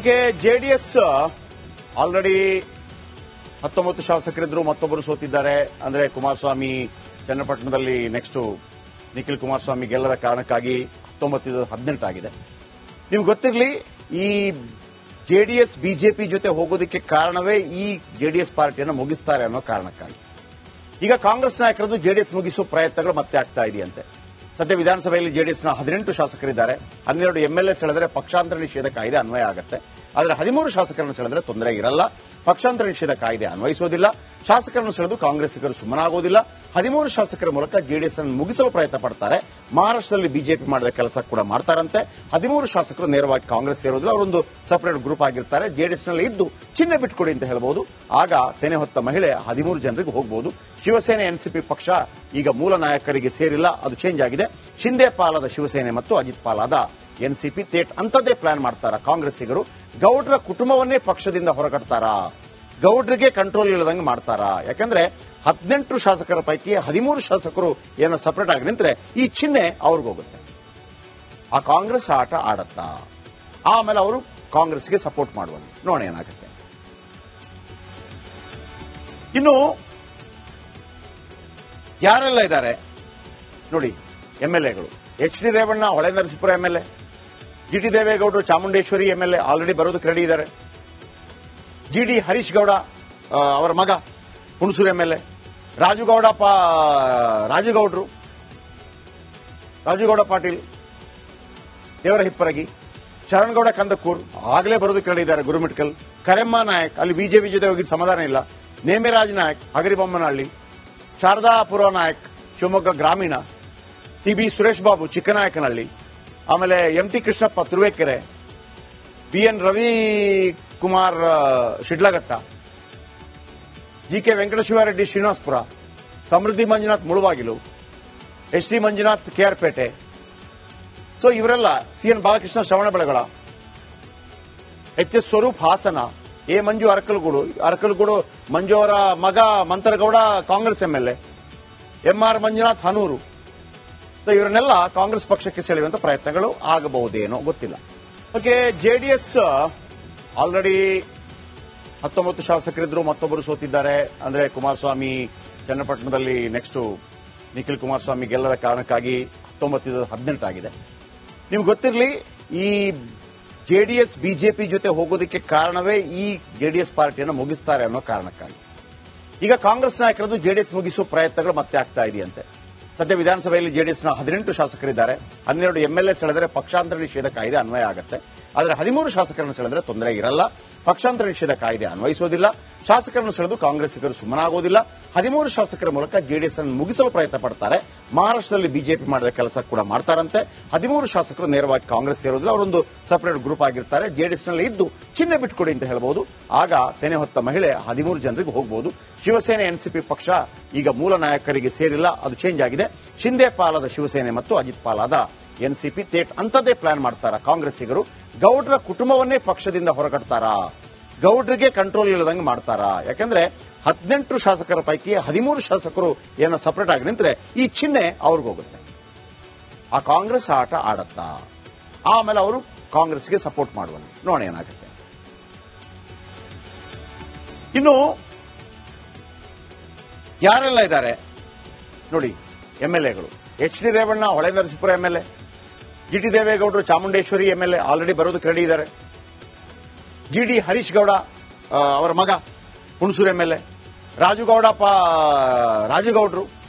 Okay, JDS already 19 ಶಾಸಕರಿದ್ರು, ಮತ್ತೊಬ್ಬರು ಸೋತಿದ್ದಾರೆ. ಅಂದ್ರೆ ಕುಮಾರಸ್ವಾಮಿ ಚನ್ನಪಟ್ಟಣದಲ್ಲಿ ನೆಕ್ಸ್ಟ್ ನಿಖಿಲ್ ಕುಮಾರಸ್ವಾಮಿ ಗೆಲ್ಲದ ಕಾರಣಕ್ಕಾಗಿ 19-18 ಆಗಿದೆ. ನಿಮ್ಗೆ ಗೊತ್ತಿರಲಿ, ಈ ಜೆಡಿಎಸ್ ಬಿಜೆಪಿ ಜೊತೆ ಹೋಗೋದಕ್ಕೆ ಕಾರಣವೇ ಈ ಜೆಡಿಎಸ್ ಪಾರ್ಟಿಯನ್ನು ಮುಗಿಸ್ತಾರೆ ಅನ್ನೋ ಕಾರಣಕ್ಕಾಗಿ. ಈಗ ಕಾಂಗ್ರೆಸ್ ನಾಯಕರದ್ದು ಜೆಡಿಎಸ್ ಮುಗಿಸುವ ಪ್ರಯತ್ನಗಳು ಮತ್ತೆ ಆಗ್ತಾ ಇದೆಯಂತೆ. ಸದ್ಯ ವಿಧಾನಸಭೆಯಲ್ಲಿ ಜೆಡಿಎಸ್ನ 18 ಶಾಸಕರಿದ್ದಾರೆ. 12 ಎಂಎಲ್ಎ ಸೆಳೆದರೆ ಪಕ್ಷಾಂತರ ನಿಷೇಧ ಕಾಯ್ದೆ ಅನ್ವಯ ಆಗುತ್ತೆ. ಆದರೆ 13 ಶಾಸಕರನ್ನು ಸೆಳೆದರೆ ತೊಂದರೆ ಇರಲ್ಲ. ಪಕ್ಷಾಂತರ ನಿಷೇಧ ಕಾಯ್ದೆ ಅನ್ವಯಿಸೋದಿಲ್ಲ. ಶಾಸಕರನ್ನು ಸೆಳೆದು ಕಾಂಗ್ರೆಸ್ಸಿಗರು ಸುಮ್ಮನಾಗೋದಿಲ್ಲ. 13 ಶಾಸಕರ ಮೂಲಕ ಜೆಡಿಎಸ್ ಅನ್ನು ಮುಗಿಸಲು ಪ್ರಯತ್ನ ಪಡ್ತಾರೆ. ಮಹಾರಾಷ್ಟ್ರದಲ್ಲಿ ಬಿಜೆಪಿ ಮಾಡಿದ ಕೆಲಸ ಕೂಡ ಮಾಡ್ತಾರಂತೆ. 13 ಶಾಸಕರು ನೇರವಾಗಿ ಕಾಂಗ್ರೆಸ್ ಸೇರೋದಿಲ್ಲ. ಅವರೊಂದು ಸಪರೇಟ್ ಗ್ರೂಪ್ ಆಗಿರ್ತಾರೆ. ಜೆಡಿಎಸ್ನಲ್ಲಿ ಇದ್ದು ಚಿಹ್ನೆ ಬಿಟ್ಕೊಡಿ ಅಂತ ಹೇಳಬಹುದು. ಆಗ ತೆನೆ ಹೊತ್ತ ಮಹಿಳೆ 13 ಜನರಿಗೆ ಹೋಗಬಹುದು. ಶಿವಸೇನೆ ಎನ್ಸಿಪಿ ಪಕ್ಷ ಈಗ ಮೂಲ ನಾಯಕರಿಗೆ ಸೇರಿಲ್ಲ, ಅದು ಚೇಂಜ್ ಆಗಿದೆ. ಶಿಂದೆ ಪಾಲಾದ ಶಿವಸೇನೆ ಮತ್ತು ಅಜಿತ್ ಪಾಲಾದ ಎನ್ಸಿಪಿ ತೇಟ್ ಅಂತದೇ ಪ್ಲಾನ್ ಮಾಡ್ತಾರ ಕಾಂಗ್ರೆಸ್ಸಿಗರು. ಗೌಡ್ರ ಕುಟುಂಬವನ್ನೇ ಪಕ್ಷದಿಂದ ಹೊರಗಡ್ತಾರಾ, ಗೌಡ್ರಿಗೆ ಕಂಟ್ರೋಲ್ ಇಲ್ಲದಂಗೆ ಮಾಡ್ತಾರಾ? ಯಾಕಂದ್ರೆ 18 ಶಾಸಕರ ಪೈಕಿ 13 ಶಾಸಕರು ಏನೋ ಸಪರೇಟ್ ಆಗಿ ನಿಂತ್ರೆ ಈ ಚಿಹ್ನೆ ಅವ್ರಿಗೋಗುತ್ತೆ. ಆ ಕಾಂಗ್ರೆಸ್ ಆಟ ಆಡತ್ತಾ? ಆಮೇಲೆ ಅವರು ಕಾಂಗ್ರೆಸ್ಗೆ ಸಪೋರ್ಟ್ ಮಾಡುವಂತ ನೋಡೋಣ ಏನಾಗುತ್ತೆ. ಇನ್ನು ಯಾರೆಲ್ಲ ಇದ್ದಾರೆ ನೋಡಿ ಎಂಎಲ್ಎಗಳು. H D Revanna Holenarasipura MLA, G T ದೇವೇಗೌಡರು ಚಾಮುಂಡೇಶ್ವರಿ ಎಂಎಲ್ಎ ಆಲ್ರೆಡಿ ಬರೋದಕ್ಕೆ ರೆಡಿ ಇದ್ದಾರೆ. ಜಿಡಿ ಹರೀಶ್ ಗೌಡ ಅವರ ಮಗ ಹುಣಸೂರು ಎಂಎಲ್ಎ, ರಾಜುಗೌಡ ಪಾಟೀಲ್ ದೇವರ ಹಿಪ್ಪರಗಿ, ಶರಣಗೌಡ ಕಂದಕೂರ್ ಆಗಲೇ ಬರೋದಕ್ಕೆ ರೆಡಿ ಇದ್ದಾರೆ. ಗುರುಮಿಟ್ಕಲ್, ಕರೆಮ್ಮ ನಾಯಕ್ ಅಲ್ಲಿ ಬಿಜೆಪಿ ಜೊತೆ ಹೋಗಿದ್ದು ಸಮಾಧಾನ ಇಲ್ಲ. ನೇಮಿರಾಜ್ ನಾಯಕ್ ಹಗರಿಬೊಮ್ಮನಹಳ್ಳಿ, ಶಾರದಾ ಪುರ ನಾಯಕ್ ಶಿವಮೊಗ್ಗ ಗ್ರಾಮೀಣ, ಸಿಬಿ ಸುರೇಶ್ ಬಾಬು ಚಿಕ್ಕನಾಯಕನಹಳ್ಳಿ, ಆಮೇಲೆ M T Krishnappa Turuvekere, B N Ravikumar Shidlaghatta, G K Venkatashivareddy Srinivaspur, Samruddhi Manjunath Mulbagal, H D Manjunath K R Pete. So ಇವರೆಲ್ಲ C N Balakrishna Shravanabelagola, H S Swaroop Hassan, A Manju Arkalgud Manju ಅವರ ಮಗ Mantargowda Congress MLA, M R Manjunath Hanur. So ಇವರನ್ನೆಲ್ಲ ಕಾಂಗ್ರೆಸ್ ಪಕ್ಷಕ್ಕೆ ಸೆಳೆಯುವಂತ ಪ್ರಯತ್ನಗಳು ಆಗಬಹುದೇನೋ ಗೊತ್ತಿಲ್ಲ. ಓಕೆ, ಜೆಡಿಎಸ್ ಆಲ್ರೆಡಿ 19 ಶಾಸಕರಿದ್ರು, ಮತ್ತೊಬ್ಬರು ಸೋತಿದ್ದಾರೆ. ಅಂದ್ರೆ ಕುಮಾರಸ್ವಾಮಿ ಚನ್ನಪಟ್ಟಣದಲ್ಲಿ ನೆಕ್ಸ್ಟ್ ನಿಖಿಲ್ ಕುಮಾರಸ್ವಾಮಿ ಗೆಲ್ಲದ ಕಾರಣಕ್ಕಾಗಿ 19-18 ಆಗಿದೆ. ನಿಮ್ಗೆ ಗೊತ್ತಿರಲಿ, ಈ ಜೆಡಿಎಸ್ ಬಿಜೆಪಿ ಜೊತೆ ಹೋಗೋದಕ್ಕೆ ಕಾರಣವೇ ಈ ಜೆಡಿಎಸ್ ಪಾರ್ಟಿಯನ್ನು ಮುಗಿಸ್ತಾರೆ ಅನ್ನೋ ಕಾರಣಕ್ಕಾಗಿ. ಈಗ ಕಾಂಗ್ರೆಸ್ ನಾಯಕರದ್ದು ಜೆಡಿಎಸ್ ಮುಗಿಸುವ ಪ್ರಯತ್ನಗಳು ಮತ್ತೆ ಆಗ್ತಾ ಇದೆಯಂತೆ. ಸದ್ಯ ವಿಧಾನಸಭೆಯಲ್ಲಿ ಜೆಡಿಎಸ್ನ 18 ಶಾಸಕರಿದ್ದಾರೆ. 12 ಎಂಎಲ್ಎ ಸೆಳೆದರೆ ಪಕ್ಷಾಂತರ ನಿಷೇಧ ಕಾಯ್ದೆ ಅನ್ವಯ ಆಗುತ್ತೆ. ಆದರೆ 13 ಶಾಸಕರನ್ನು ಸೆಳೆದರೆ ತೊಂದರೆ ಇರಲ್ಲ. ಪಕ್ಷಾಂತರ ನಿಷೇಧ ಕಾಯ್ದೆ ಅನ್ವಯಿಸೋದಿಲ್ಲ. ಶಾಸಕರನ್ನು ಸೆಳೆದು ಕಾಂಗ್ರೆಸ್ಸಿಗರು ಸುಮ್ಮನಾಗೋದಿಲ್ಲ. 13 ಶಾಸಕರ ಮೂಲಕ ಜೆಡಿಎಸ್ ಅನ್ನು ಮುಗಿಸಲು ಪ್ರಯತ್ನ ಪಡ್ತಾರೆ. ಮಹಾರಾಷ್ಟ್ರದಲ್ಲಿ ಬಿಜೆಪಿ ಮಾಡಿದ ಕೆಲಸ ಕೂಡ ಮಾಡ್ತಾರಂತೆ. 13 ಶಾಸಕರು ನೇರವಾಗಿ ಕಾಂಗ್ರೆಸ್ ಸೇರೋದಿಲ್ಲ. ಅವರೊಂದು ಸಪರೇಟ್ ಗ್ರೂಪ್ ಆಗಿರ್ತಾರೆ. ಜೆಡಿಎಸ್ನಲ್ಲಿ ಇದ್ದು ಚಿಹ್ನೆ ಬಿಟ್ಕೊಡಿ ಅಂತ ಹೇಳಬಹುದು. ಆಗ ತೆನೆ ಹೊತ್ತ ಮಹಿಳೆ 13 ಜನರಿಗೆ ಹೋಗಬಹುದು. ಶಿವಸೇನೆ ಎನ್ಸಿಪಿ ಪಕ್ಷ ಈಗ ಮೂಲ ನಾಯಕರಿಗೆ ಸೇರಿಲ್ಲ, ಅದು ಚೇಂಜ್ ಆಗಿದೆ. ಶಿಂದೆ ಪಾಲಾದ ಶಿವಸೇನೆ ಮತ್ತು ಅಜಿತ್ ಪಾಲಾದ ಎನ್ಸಿಪಿ ತೇಟ್ ಅಂತದೇ ಪ್ಲಾನ್ ಮಾಡ್ತಾರ ಕಾಂಗ್ರೆಸ್ಸಿಗರು. ಗೌಡ್ರ ಕುಟುಂಬವನ್ನೇ ಪಕ್ಷದಿಂದ ಹೊರಗಡ್ತಾರಾ, ಗೌಡ್ರಿಗೆ ಕಂಟ್ರೋಲ್ ಇಲ್ಲದಂಗೆ ಮಾಡ್ತಾರಾ? ಯಾಕಂದ್ರೆ 18 ಶಾಸಕರ ಪೈಕಿ 13 ಶಾಸಕರು ಏನೋ ಸಪರೇಟ್ ಆಗಿ ನಿಂತ್ರೆ ಈ ಚಿಹ್ನೆ ಅವ್ರಿಗೋಗುತ್ತೆ. ಆ ಕಾಂಗ್ರೆಸ್ ಆಟ ಆಡತ್ತಾ? ಆಮೇಲೆ ಅವರು ಕಾಂಗ್ರೆಸ್ಗೆ ಸಪೋರ್ಟ್ ಮಾಡುವಂತ ನೋಡೋಣ ಏನಾಗುತ್ತೆ. ಇನ್ನು ಯಾರೆಲ್ಲ ಇದ್ದಾರೆ ನೋಡಿ ಎಂಎಲ್ಎಗಳು. H D Revanna Holenarasipura MLA, G T ದೇವೇಗೌಡರು ಚಾಮುಂಡೇಶ್ವರಿ ಎಂಎಲ್ಎ ಆಲ್ರೆಡಿ ಬರೋದಕ್ಕೆ ರೆಡಿ ಇದ್ದಾರೆ. ಜಿಡಿ ಹರೀಶ್ ಗೌಡ ಅವರ ಮಗ ಹುಣಸೂರು ಎಂಎಲ್ಎ, ರಾಜುಗೌಡ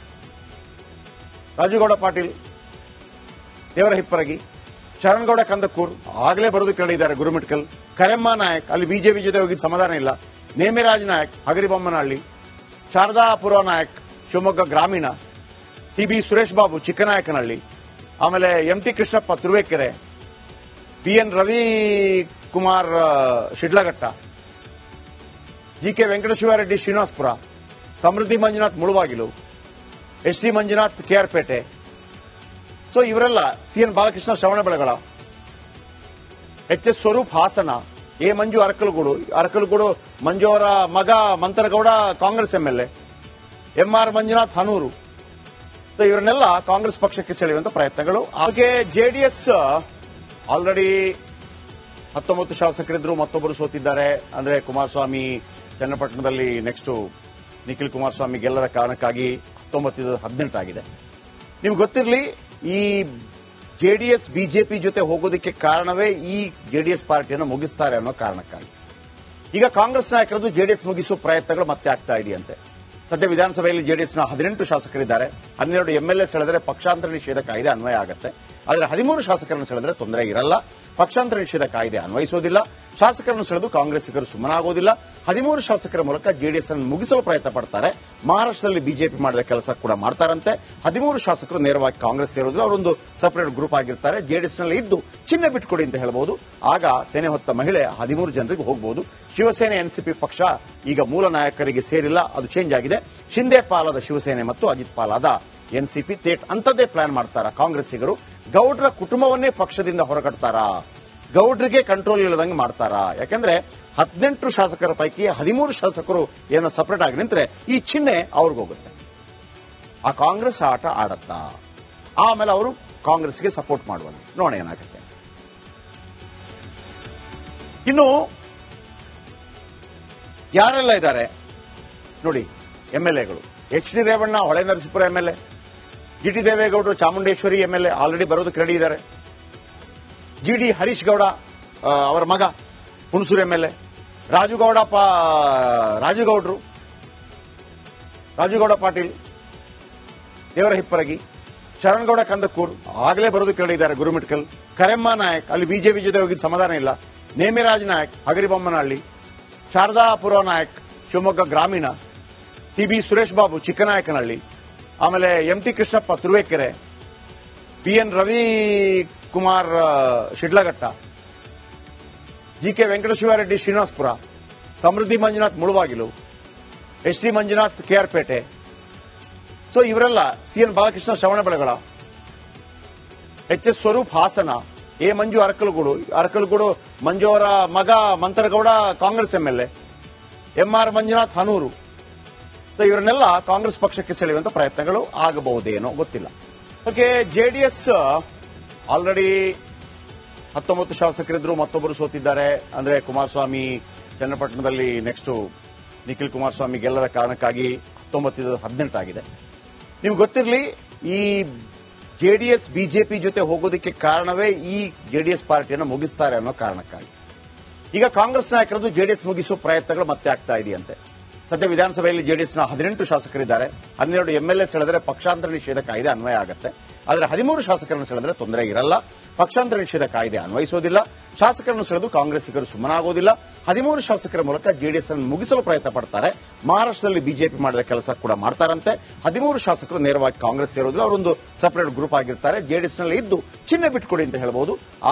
ಪಾಟೀಲ್ ದೇವರ ಹಿಪ್ಪರಗಿ, ಶರಣಗೌಡ ಕಂದಕೂರ್ ಆಗಲೇ ಬರೋದಕ್ಕೆ ರೆಡಿ ಇದ್ದಾರೆ. ಗುರುಮಿಟ್ಕಲ್, ಕರೆಮ್ಮ ನಾಯಕ್ ಅಲ್ಲಿ ಬಿಜೆಪಿ ಜೊತೆ ಹೋಗಿದ್ದು ಸಮಾಧಾನ ಇಲ್ಲ. ನೇಮಿರಾಜ್ ನಾಯಕ್ ಹಗರಿಬೊಮ್ಮನಹಳ್ಳಿ, ಶಾರದಾ ಪುರ ನಾಯಕ್ ಶಿವಮೊಗ್ಗ ಗ್ರಾಮೀಣ, ಸಿಬಿ ಸುರೇಶ್ ಬಾಬು ಚಿಕ್ಕನಾಯಕನಹಳ್ಳಿ, ಆಮೇಲೆ M T Krishnappa Turuvekere, B N Ravikumar Shidlaghatta, G K Venkatashivareddy Srinivaspur, Samruddhi Manjunath Mulbagal, H D Manjunath K R Pete. So ಇವರೆಲ್ಲ C N Balakrishna Shravanabelagola, H S Swaroop Hassan, A Manju Arkalgud Manju ಅವರ ಮಗ Mantargowda Congress MLA, M R Manjunath Hanur. So ಇವರನ್ನೆಲ್ಲ ಕಾಂಗ್ರೆಸ್ ಪಕ್ಷಕ್ಕೆ ಸೆಳೆಯುವಂತ ಪ್ರಯತ್ನಗಳು. ಹಾಗೆ ಜೆಡಿಎಸ್ ಆಲ್ರೆಡಿ 19 ಶಾಸಕರಿದ್ರು, ಮತ್ತೊಬ್ಬರು ಸೋತಿದ್ದಾರೆ. ಅಂದ್ರೆ ಕುಮಾರಸ್ವಾಮಿ ಚನ್ನಪಟ್ಟಣದಲ್ಲಿ ನೆಕ್ಸ್ಟ್ ನಿಖಿಲ್ ಕುಮಾರಸ್ವಾಮಿ ಗೆಲ್ಲದ ಕಾರಣಕ್ಕಾಗಿ 19-18 ಆಗಿದೆ. ನಿಮ್ಗೆ ಗೊತ್ತಿರಲಿ, ಈ ಜೆಡಿಎಸ್ ಬಿಜೆಪಿ ಜೊತೆ ಹೋಗೋದಕ್ಕೆ ಕಾರಣವೇ ಈ ಜೆಡಿಎಸ್ ಪಾರ್ಟಿಯನ್ನು ಮುಗಿಸ್ತಾರೆ ಅನ್ನೋ ಕಾರಣಕ್ಕಾಗಿ. ಈಗ ಕಾಂಗ್ರೆಸ್ ನಾಯಕರದ್ದು ಜೆಡಿಎಸ್ ಮುಗಿಸುವ ಪ್ರಯತ್ನಗಳು ಮತ್ತೆ ಆಗ್ತಾ ಇದೆಯಂತೆ. ಸದ್ಯ ವಿಧಾನಸಭೆಯಲ್ಲಿ ಜೆಡಿಎಸ್ನ 18 ಶಾಸಕರಿದ್ದಾರೆ. 12 ಎಂಎಲ್ಎ ಸೆಳೆದರೆ ಪಕ್ಷಾಂತರ ನಿಷೇಧ ಕಾಯ್ದೆ ಅನ್ವಯ ಆಗುತ್ತೆ. ಆದರೆ 13 ಶಾಸಕರನ್ನು ಸೆಳೆದರೆ ತೊಂದರೆ ಇರಲ್ಲ. ಪಕ್ಷಾಂತರ ನಿಷೇಧ ಕಾಯ್ದೆ ಅನ್ವಯಿಸೋದಿಲ್ಲ. ಶಾಸಕರನ್ನು ಸೆಳೆದು ಕಾಂಗ್ರೆಸ್ಸಿಗರು ಸುಮ್ಮನಾಗೋದಿಲ್ಲ. 13 ಶಾಸಕರ ಮೂಲಕ ಜೆಡಿಎಸ್ ಅನ್ನು ಮುಗಿಸಲು ಪ್ರಯತ್ನ ಪಡ್ತಾರೆ. ಮಹಾರಾಷ್ಟ್ರದಲ್ಲಿ ಬಿಜೆಪಿ ಮಾಡಿದ ಕೆಲಸ ಕೂಡ ಮಾಡ್ತಾರಂತೆ. 13 ಶಾಸಕರು ನೇರವಾಗಿ ಕಾಂಗ್ರೆಸ್ ಸೇರೋದಿಲ್ಲ. ಅವರೊಂದು ಸಪರೇಟ್ ಗ್ರೂಪ್ ಆಗಿರ್ತಾರೆ. ಜೆಡಿಎಸ್ನಲ್ಲಿ ಇದ್ದು ಚಿಹ್ನೆ ಬಿಟ್ಕೊಡಿ ಅಂತ ಹೇಳಬಹುದು. ಆಗ ತೆನೆ ಹೊತ್ತ ಮಹಿಳೆ 13 ಜನರಿಗೆ ಹೋಗಬಹುದು. ಶಿವಸೇನೆ ಎನ್ಸಿಪಿ ಪಕ್ಷ ಈಗ ಮೂಲ ನಾಯಕರಿಗೆ ಸೇರಿಲ್ಲ, ಅದು ಚೇಂಜ್ ಆಗಿದೆ. ಶಿಂದೆ ಪಾಲಾದ ಶಿವಸೇನೆ ಮತ್ತು ಅಜಿತ್ ಪಾಲಾದ ಎನ್ಸಿಪಿ ತೇಟ್ ಅಂತದೇ ಪ್ಲಾನ್ ಮಾಡ್ತಾರ ಕಾಂಗ್ರೆಸ್ಸಿಗರು. ಗೌಡ್ರ ಕುಟುಂಬವನ್ನೇ ಪಕ್ಷದಿಂದ ಹೊರಗಡ್ತಾರಾ, ಗೌಡ್ರಿಗೆ ಕಂಟ್ರೋಲ್ ಇಲ್ಲದಂಗೆ ಮಾಡ್ತಾರಾ? ಯಾಕಂದ್ರೆ 18 ಶಾಸಕರ ಪೈಕಿ 13 ಶಾಸಕರು ಏನೋ ಸಪರೇಟ್ ಆಗಿ ನಿಂತ್ರೆ ಈ ಚಿಹ್ನೆ ಅವ್ರಿಗೋಗುತ್ತೆ. ಆ ಕಾಂಗ್ರೆಸ್ ಆಟ ಆಡತ್ತಾ? ಆಮೇಲೆ ಅವರು ಕಾಂಗ್ರೆಸ್ಗೆ ಸಪೋರ್ಟ್ ಮಾಡುವಂತ ನೋಡೋಣ ಏನಾಗುತ್ತೆ. ಇನ್ನು ಯಾರೆಲ್ಲ ಇದ್ದಾರೆ ನೋಡಿ ಎಂಎಲ್ಎಗಳು. H D Revanna Hole Narasipura MLA, G T ದೇವೇಗೌಡರು ಚಾಮುಂಡೇಶ್ವರಿ ಎಂಎಲ್ಎ ಆಲ್ರೆಡಿ ಬರೋದಕ್ಕೆ ರೆಡಿ ಇದ್ದಾರೆ. ಜಿ ಡಿ ಹರೀಶ್ ಗೌಡ ಅವರ ಮಗ ಹುಣಸೂರು ಎಂಎಲ್ಎ, ರಾಜುಗೌಡ ಪಾಟೀಲ್ ದೇವರ ಹಿಪ್ಪರಗಿ, ಶರಣಗೌಡ ಕಂದಕೂರ್ ಆಗಲೇ ಬರೋದಕ್ಕೆ ರೆಡಿ ಇದ್ದಾರೆ. ಗುರುಮಿಟ್ಕಲ್, ಕರೆಮ್ಮ ನಾಯಕ್ ಅಲ್ಲಿ ಬಿಜೆಪಿ ಜೊತೆ ಹೋಗಿದ್ದು ಸಮಾಧಾನ ಇಲ್ಲ. ನೇಮಿರಾಜ್ ನಾಯಕ್ ಹಗರಿಬೊಮ್ಮನಹಳ್ಳಿ, ಶಾರದಾಪುರ ನಾಯಕ್ ಶಿವಮೊಗ್ಗ ಗ್ರಾಮೀಣ, ಸಿಬಿ ಸುರೇಶ್ ಬಾಬು ಚಿಕ್ಕನಾಯಕನಹಳ್ಳಿ, ಆಮೇಲೆ M T Krishnappa Turuvekere, B N Ravikumar Shidlaghatta, G K Venkatashivareddy Srinivaspur, Samruddhi Manjunath Mulbagal, H D Manjunath K R Pete. So ಇವರೆಲ್ಲ, C N Balakrishna Shravanabelagola, H S Swaroop Hassan, A Manju Arkalgud Manju ಅವರ ಮಗ Mantargowda Congress MLA, M R Manjunath Hanur. So ಇವರನ್ನೆಲ್ಲ ಕಾಂಗ್ರೆಸ್ ಪಕ್ಷಕ್ಕೆ ಸೆಳೆಯುವಂತ ಪ್ರಯತ್ನಗಳು ಆಗಬಹುದೇನೋ ಗೊತ್ತಿಲ್ಲ. ಓಕೆ, ಜೆಡಿಎಸ್ ಆಲ್ರೆಡಿ 19 ಶಾಸಕರಿದ್ರು, ಮತ್ತೊಬ್ಬರು ಸೋತಿದ್ದಾರೆ. ಅಂದ್ರೆ ಕುಮಾರಸ್ವಾಮಿ ಚನ್ನಪಟ್ಟಣದಲ್ಲಿ ನೆಕ್ಸ್ಟ್ ನಿಖಿಲ್ ಕುಮಾರಸ್ವಾಮಿ ಗೆಲ್ಲದ ಕಾರಣಕ್ಕಾಗಿ 19-18 ಆಗಿದೆ. ನಿಮ್ಗೆ ಗೊತ್ತಿರಲಿ, ಈ ಜೆಡಿಎಸ್ ಬಿಜೆಪಿ ಜೊತೆ ಹೋಗೋದಕ್ಕೆ ಕಾರಣವೇ ಈ ಜೆಡಿಎಸ್ ಪಾರ್ಟಿಯನ್ನು ಮುಗಿಸ್ತಾರೆ ಅನ್ನೋ ಕಾರಣಕ್ಕಾಗಿ. ಈಗ ಕಾಂಗ್ರೆಸ್ ನಾಯಕರದ್ದು ಜೆಡಿಎಸ್ ಮುಗಿಸುವ ಪ್ರಯತ್ನಗಳು ಮತ್ತೆ ಆಗ್ತಾ ಇದೆಯಂತೆ. ಸದ್ಯ ವಿಧಾನಸಭೆಯಲ್ಲಿ ಜೆಡಿಎಸ್ನ 18 ಶಾಸಕರಿದ್ದಾರೆ. 12 ಎಂಎಲ್ಎ ಸೆಳೆದರೆ ಪಕ್ಷಾಂತರ ನಿಷೇಧ ಕಾಯ್ದೆ ಅನ್ವಯ ಆಗುತ್ತೆ. ಆದರೆ 13 ಶಾಸಕರನ್ನು ಸೆಳೆದರೆ ತೊಂದರೆ ಇರಲ್ಲ. ಪಕ್ಷಾಂತರ ನಿಷೇಧ ಕಾಯ್ದೆ ಅನ್ವಯಿಸೋದಿಲ್ಲ. ಶಾಸಕರನ್ನು ಸೆಳೆದು ಕಾಂಗ್ರೆಸ್ಸಿಗರು ಸುಮ್ಮನಾಗೋದಿಲ್ಲ. 13 ಶಾಸಕರ ಮೂಲಕ ಜೆಡಿಎಸ್ ಅನ್ನು ಮುಗಿಸಲು ಪ್ರಯತ್ನ ಪಡ್ತಾರೆ. ಮಹಾರಾಷ್ಟ್ರದಲ್ಲಿ ಬಿಜೆಪಿ ಮಾಡಿದ ಕೆಲಸ ಕೂಡ ಮಾಡ್ತಾರಂತೆ. 13 ಶಾಸಕರು ನೇರವಾಗಿ ಕಾಂಗ್ರೆಸ್ ಸೇರೋದಿಲ್ಲ. ಅವರೊಂದು ಸಪರೇಟ್ ಗ್ರೂಪ್ ಆಗಿರ್ತಾರೆ. ಜೆಡಿಎಸ್ನಲ್ಲಿ ಇದ್ದು ಚಿಹ್ನೆ ಬಿಟ್ಕೊಡಿ ಅಂತ ಹೇಳಬಹುದು. ಆಗ